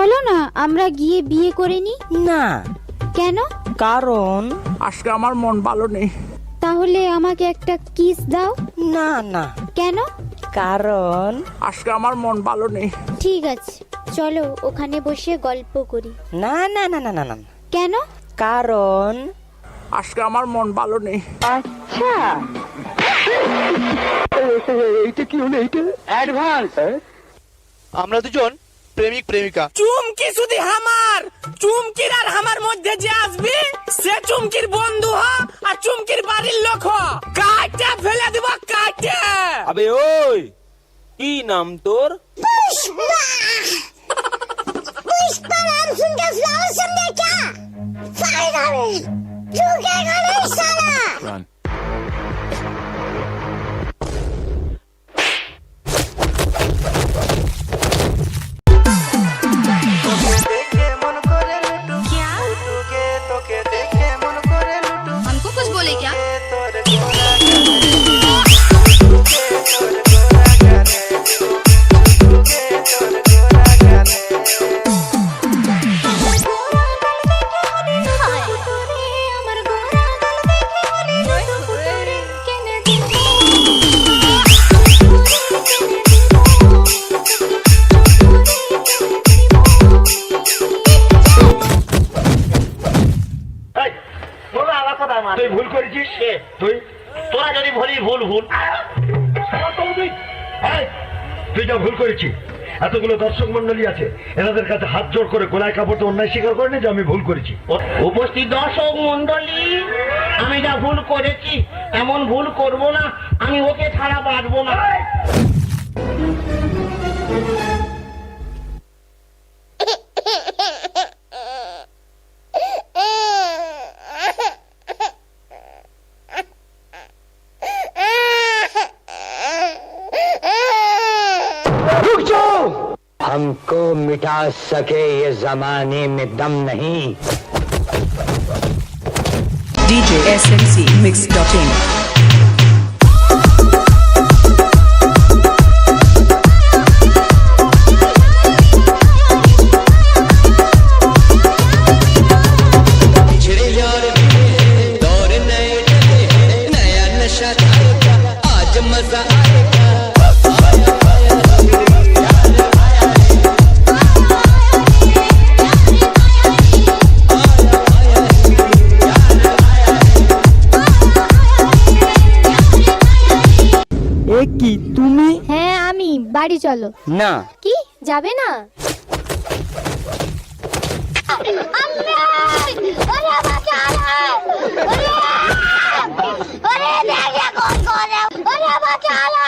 চলো না আমরা গিয়ে বিয়ে করে নি। না। কেন? কারণ আজকে আমার মন ভালো নেই। তাহলে আমাকে একটা কিস দাও। না না। কেন? কারণ আজকে আমার মন ভালো নেই। ঠিক আছে, চলো ওখানে বসে গল্প করি। না না না না না না। কেন? কারণ আজকে আমার মন ভালো নেই। আচ্ছা এইটা কি হলো? এইটা অ্যাডভান্স। আমরা দুজন প্রেমিক প্রেমিকা। চুমকি যদি হামার চুমকির আর হামার মধ্যে যে আসবে সে চুমকির বন্ধু হ আর চুমকির বাড়ির লোক হ। কাটে ফেলে দিব কাটে। আবে ওই কি নাম তোর? पुष्पा नाम सुन के फ्लावर समझे क्या? फायदा नहीं, झुकेगा नहीं साला। हमको कुछ बोले क्या? তুই ভুল করেছিস। তোরা যদি বলি ভুল ভুল তুই যা ভুল করেছিস। এতগুলো দর্শক মন্ডলী আছে, এনাদের কাছে হাত জোড় করে গোলায় কাপড় অন্যায় স্বীকার করে যে আমি ভুল করেছি। উপস্থিত দর্শক মন্ডলী, আমি যা ভুল করেছি এমন ভুল করব না। আমি ওকে ছাড়া বাঁচবো না। हमको मिटा सके ये जमाने में दम नहीं। DJ SMC Mix.in दौर नया नशा आज मजा आएगा। এ কি তুমি? হ্যাঁ আমি। বাড়ি চলো। না। কি যাবে না? अरे देखिए कौन कौन है? अरे बचा लो।